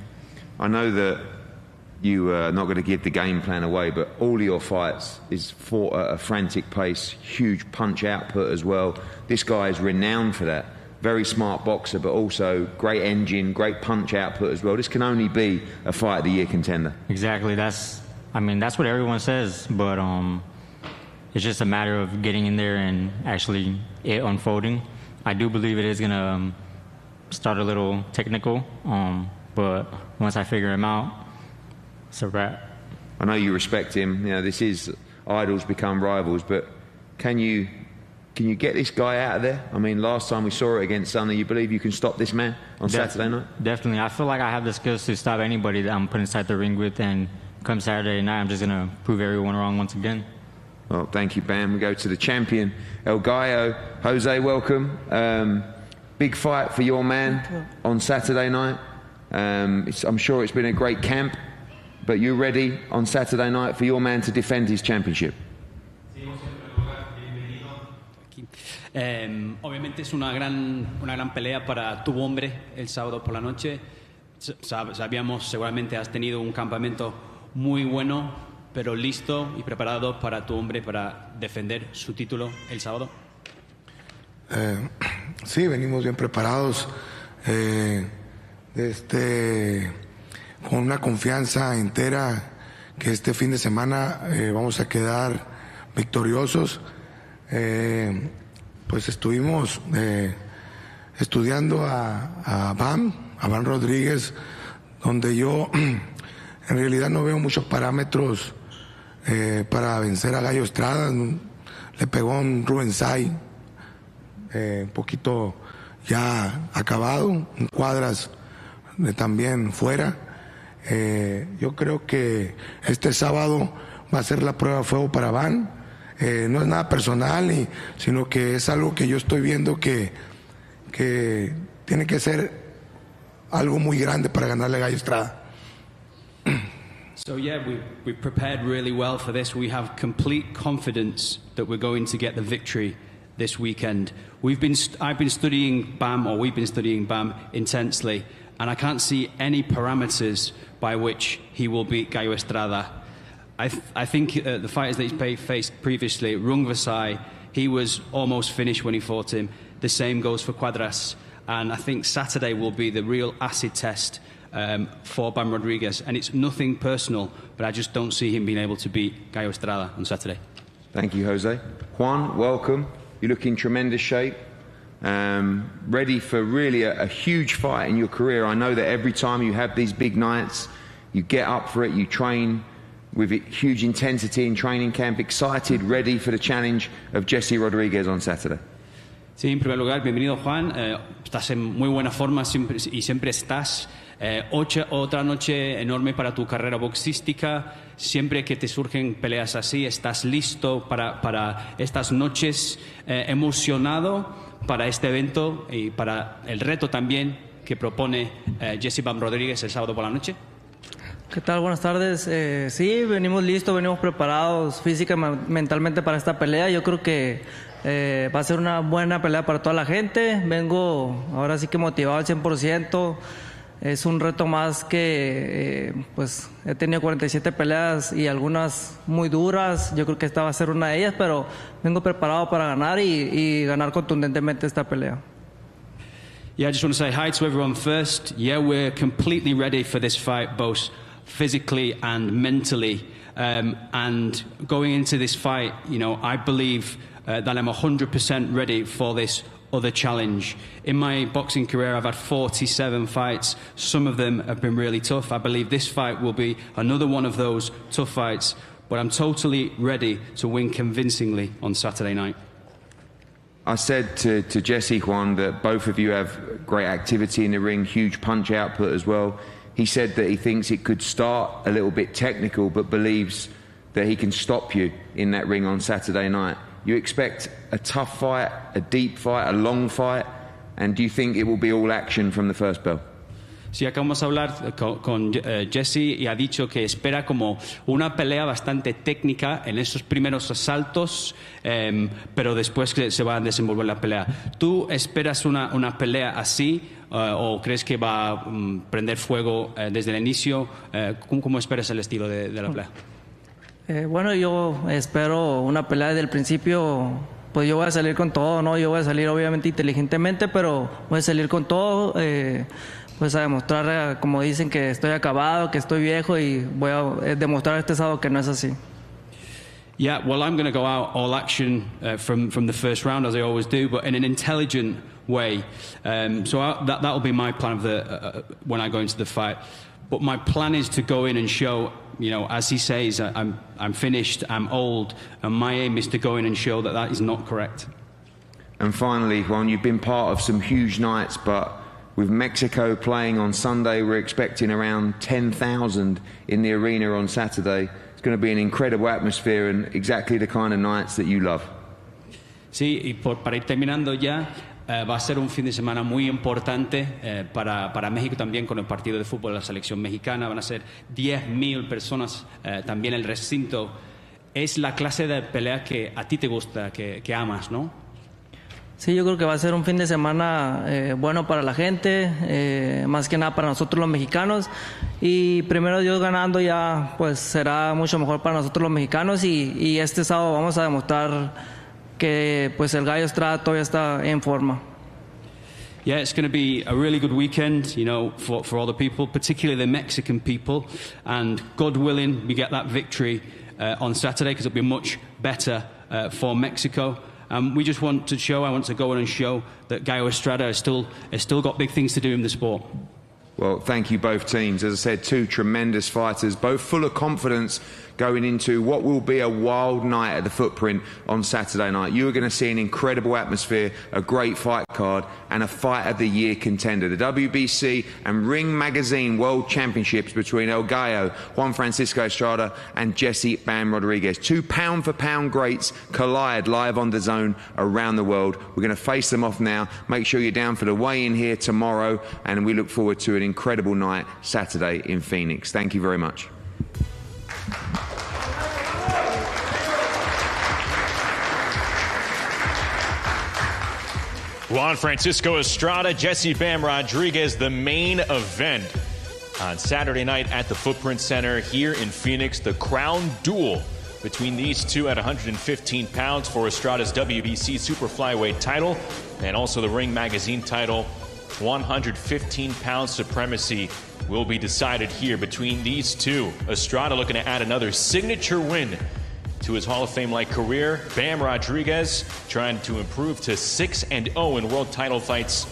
I know that you are not going to give the game plan away, but all of your fights is fought at a frantic pace, huge punch output as well. This guy is renowned for that. Very smart boxer, but also great engine, great punch output as well. This can only be a fight of the year contender. Exactly. That's what everyone says, but it's just a matter of getting in there and actually it unfolding. I do believe it is going to start a little technical, but once I figure him out, it's a wrap. I know you respect him. You know, this is idols become rivals, but can you get this guy out of there? I mean, last time we saw it against Sunday, you believe you can stop this man on Saturday night? Definitely. I feel like I have the skills to stop anybody that I'm put inside the ring with, and come Saturday night, I'm just going to prove everyone wrong once again. Well, thank you, Bam. We go to the champion, El Gallo. Jose, welcome. Big fight for your man on Saturday night. I'm sure it's been a great camp, but you ready on Saturday night for your man to defend his championship? Obviamente es una gran pelea para tu hombre el sábado por la noche. Sabíamos, seguramente has tenido un campamento muy bueno, pero listo y preparado para tu hombre para defender su título el sábado. Sí, venimos bien preparados, con una confianza entera que este fin de semana vamos a quedar victoriosos. Pues estuvimos estudiando a Bam Rodríguez, donde yo en realidad no veo muchos parámetros para vencer a Gallo Estrada. Le pegó un Rubén Say, un poquito ya acabado, un Cuadras también fuera. Yo creo que este sábado va a ser la prueba de fuego para Van. No es nada personal, sino que es algo que yo estoy viendo que tiene que ser algo muy grande para ganarle a Gallo Estrada. So yeah, we prepared really well for this. We have complete confidence that we're going to get the victory this weekend. I've been studying Bam intensely, and I can't see any parameters by which he will beat Gallo Estrada. I think the fighters that he's faced previously, Rung Vasai, he was almost finished when he fought him. The same goes for Cuadras. And I think Saturday will be the real acid test for Bam Rodriguez. And it's nothing personal, but I just don't see him being able to beat Gallo Estrada on Saturday. Thank you, Jose. Juan, welcome. You look in tremendous shape. Ready for really a huge fight in your career. I know that every time you have these big nights, you get up for it, you train with huge intensity in training camp, excited, ready for the challenge of Jesse Rodriguez on Saturday. Sí, en primer lugar, bienvenido Juan. Estás en muy buena forma y siempre estás. Otra noche enorme para tu carrera boxística. Siempre que te surgen peleas así, estás listo para estas noches, emocionado para este evento y para el reto también que propone Jesse Bam Rodríguez el sábado por la noche. ¿Qué tal? Buenas tardes. Sí, venimos listos, venimos preparados física y mentalmente para esta pelea. Yo creo que va a ser una buena pelea para toda la gente. Vengo ahora sí que motivado al 100%. Es un reto más que pues he tenido 47 peleas y algunas muy duras. Yo creo que esta va a ser una de ellas, pero vengo preparado para ganar y ganar contundentemente esta pelea. Yeah, I just want to say hi to everyone first. Yeah, we're completely ready for this fight, both physically and mentally. And going into this fight, you know, I believe that I'm 100% ready for this other challenge. In my boxing career, I've had 47 fights. Some of them have been really tough. I believe this fight will be another one of those tough fights, but I'm totally ready to win convincingly on Saturday night. I said to Jesse, Juan, that both of you have great activity in the ring, huge punch output as well. He said that he thinks it could start a little bit technical, but believes that he can stop you in that ring on Saturday night. You expect a tough fight, a deep fight, a long fight, and do you think it will be all action from the first bell? Sí, acabamos de hablar con Jesse y ha dicho que espera como una pelea bastante técnica en esos primeros asaltos, pero después que se va a desenvolver la pelea. ¿Tú esperas una pelea así o crees que va a prender fuego desde el inicio? ¿Cómo esperas el estilo de la pelea? Bueno, yo espero una pelea desde el principio. Pues yo voy a salir con todo, ¿no? Yo voy a salir obviamente inteligentemente, pero voy a salir con todo. Pues a demostrar, como dicen, que estoy acabado, que estoy viejo, y voy a demostrar este sábado que no es así. Yeah, well, I'm going to go out all action from the first round, as I always do, but in an intelligent way. So that'll be my plan of when I go into the fight. But my plan is to go in and show, you know, as he says, I'm finished, I'm old, and my aim is to go in and show that is not correct. And finally, Juan, you've been part of some huge nights, but with Mexico playing on Sunday, we're expecting around 10,000 in the arena on Saturday. It's going to be an incredible atmosphere and exactly the kind of nights that you love. Sí, y para ir terminando ya, va a ser un fin de semana muy importante para México también, con el partido de fútbol de la selección mexicana. Van a ser 10,000 personas también en el recinto. Es la clase de pelea que a ti te gusta, que amas, ¿no? Sí, yo creo que va a ser un fin de semana bueno para la gente, más que nada para nosotros los mexicanos, y primero Dios ganando ya pues será mucho mejor para nosotros los mexicanos, y este sábado vamos a demostrar que pues el Gallo Estrada todavía está en forma. Yeah, it's going to be a really good weekend, you know, for all the people, particularly the Mexican people, and God willing, we get that victory on Saturday, because it'll be much better for Mexico. We just want to show, I want to go in and show that Gallo Estrada has still got big things to do in the sport. Well, thank you both teams. As I said, two tremendous fighters, both full of confidence going into what will be a wild night at the Footprint on Saturday night. You are going to see an incredible atmosphere, a great fight card, and a Fight of the Year contender. The WBC and Ring Magazine World Championships between El Gallo, Juan Francisco Estrada, and Jesse Bam Rodriguez. Two pound-for-pound greats collide live on DAZN around the world. We're going to face them off now. Make sure you're down for the weigh-in here tomorrow, and we look forward to an incredible night Saturday in Phoenix. Thank you very much. Juan Francisco Estrada, Jesse Bam Rodriguez, the main event on Saturday night at the Footprint Center here in Phoenix. The crown duel between these two at 115 pounds for Estrada's WBC Super Flyweight title, and also the Ring Magazine title. 115 pound supremacy will be decided here between these two. Estrada looking to add another signature win to his Hall of Fame-like career. Bam Rodriguez trying to improve to 6-0 in world title fights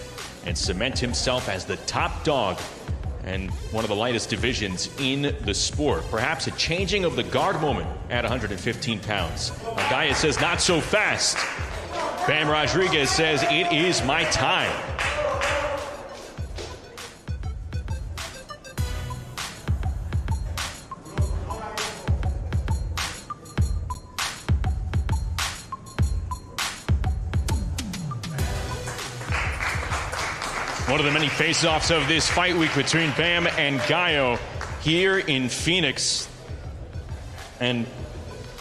and cement himself as the top dog and one of the lightest divisions in the sport. Perhaps a changing of the guard moment at 115 pounds. Gallo says, not so fast. Bam Rodriguez says, it is my time. One of the many face-offs of this fight week between Bam and Gallo here in Phoenix. And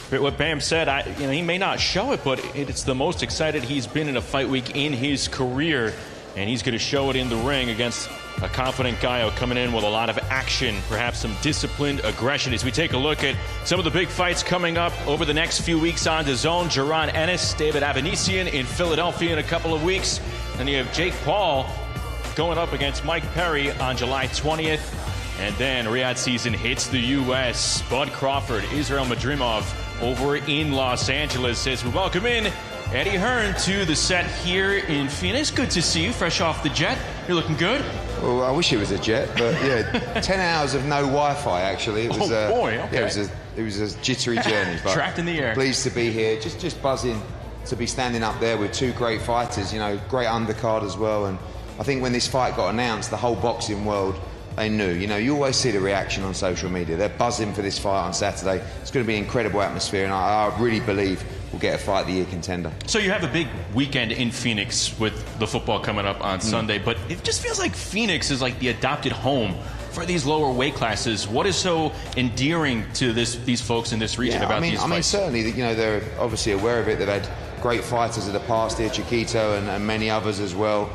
what Bam said, he may not show it, but it's the most excited he's been in a fight week in his career. And he's going to show it in the ring against a confident Gallo coming in with a lot of action, perhaps some disciplined aggression. As we take a look at some of the big fights coming up over the next few weeks on DAZN, Jaron Ennis, David Avanesian in Philadelphia in a couple of weeks. And you have Jake Paul going up against Mike Perry on July 20th. And then Riyadh season hits the U.S. Bud Crawford, Israel Madrimov over in Los Angeles as we welcome in Eddie Hearn to the set here in Phoenix. Good to see you, fresh off the jet. You're looking good. Well, I wish it was a jet, but yeah, 10 hours of no Wi-Fi, actually. It was, oh, boy, okay. Yeah, it was a jittery journey. But trapped in the air. Pleased to be here, just buzzing to be standing up there with two great fighters, you know, great undercard as well. And I think when this fight got announced, the whole boxing world, they knew. You know, you always see the reaction on social media. They're buzzing for this fight on Saturday. It's going to be an incredible atmosphere, and I really believe we'll get a Fight of the Year contender. So you have a big weekend in Phoenix with the football coming up on Sunday, but it just feels like Phoenix is like the adopted home for these lower weight classes. What is so endearing to these folks in this region about these fights? I mean, certainly, they're obviously aware of it. They've had great fighters of the past here, Chiquito and many others as well.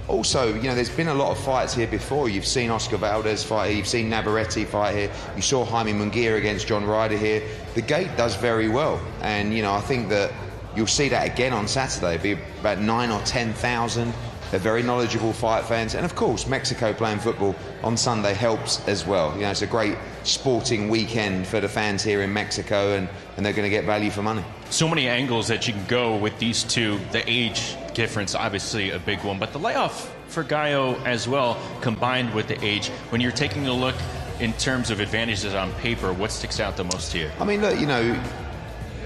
Also, there's been a lot of fights here before. You've seen Oscar Valdez fight here. You've seen Navarrete fight here. You saw Jaime Munguia against John Ryder here. The gate does very well. And, I think that you'll see that again on Saturday. It'll be about 9,000 or 10,000. They're very knowledgeable fight fans. And, of course, Mexico playing football on Sunday helps as well. It's a great sporting weekend for the fans here in Mexico, and they're going to get value for money. So many angles that you can go with these two. The age difference, obviously a big one, but the layoff for Gallo as well, combined with the age. When you're taking a look in terms of advantages on paper, what sticks out the most to you? I mean, look,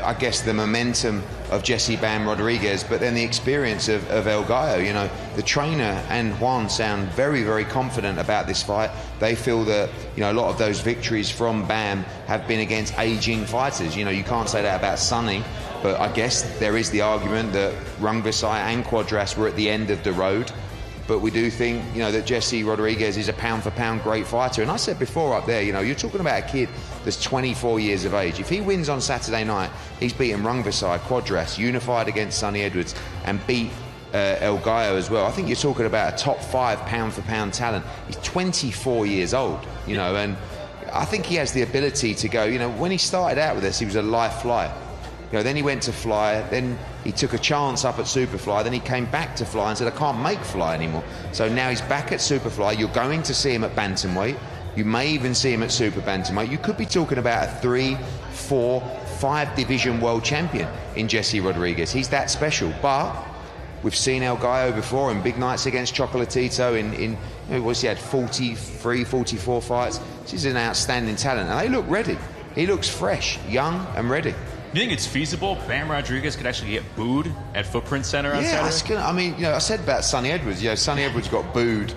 I guess the momentum of Jesse Bam Rodriguez, but then the experience of El Gallo. The trainer and Juan sound very, very confident about this fight. They feel that, a lot of those victories from Bam have been against aging fighters. You can't say that about Sonny, but I guess there is the argument that Rungvisai and Cuadras were at the end of the road. But we do think, that Jesse Rodriguez is a pound-for-pound great fighter. And I said before up there, you're talking about a kid that's 24 years of age. If he wins on Saturday night, he's beaten Rungvisai, Cuadras, unified against Sonny Edwards, and beat El Gallo as well. I think you're talking about a top 5 pound-for-pound talent. He's 24 years old, and I think he has the ability to go. When he started out with us, he was a light flyer. Then he went to fly, then he took a chance up at Superfly, then he came back to fly and said, I can't make fly anymore. So now he's back at Superfly. You're going to see him at bantamweight. You may even see him at super bantamweight. You could be talking about a 3, 4, 5 division world champion in Jesse Rodriguez. He's that special. But we've seen El Gallo before in big nights against Chocolatito in he had 43, 44 fights. This is an outstanding talent, and they look ready. He looks fresh, young, and ready. Do you think it's feasible Bam Rodriguez could actually get booed at Footprint Center on Saturday? I said about Sonny Edwards. Sonny Edwards got booed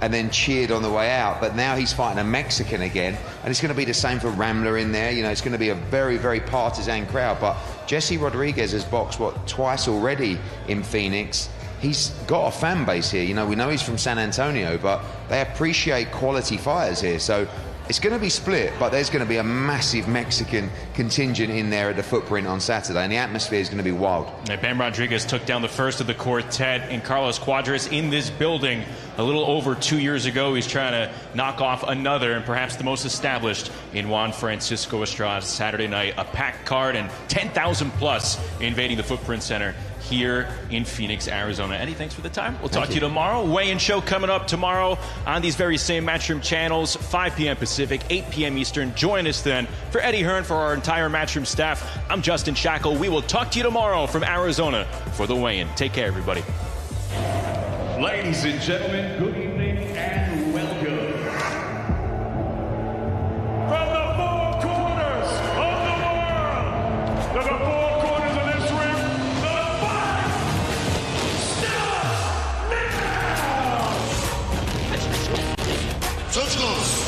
and then cheered on the way out, but now he's fighting a Mexican again, and it's going to be the same for Ramler in there. It's going to be a very, very partisan crowd. But Jesse Rodriguez has boxed twice already in Phoenix. He's got a fan base here. We know he's from San Antonio, but they appreciate quality fighters here. So it's going to be split, but there's going to be a massive Mexican contingent in there at the Footprint on Saturday, and the atmosphere is going to be wild. Bam Rodriguez took down the first of the quartet in Carlos Cuadras in this building a little over 2 years ago. He's trying to knock off another, and perhaps the most established, in Juan Francisco Estrada. Saturday night, a packed card and 10,000 plus invading the Footprint Center here in Phoenix, Arizona. Eddie, thanks for the time. We'll talk to you tomorrow. Weigh-in show coming up tomorrow on these very same Matchroom channels, 5 p.m. Pacific, 8 p.m. Eastern. Join us then. For Eddie Hearn, for our entire Matchroom staff, I'm Justin Shackle. We will talk to you tomorrow from Arizona for the weigh-in. Take care, everybody. Ladies and gentlemen, good evening and welcome. From the 4 corners of the world, to the 4 corners of this ring, the fight starts now! Touchdown!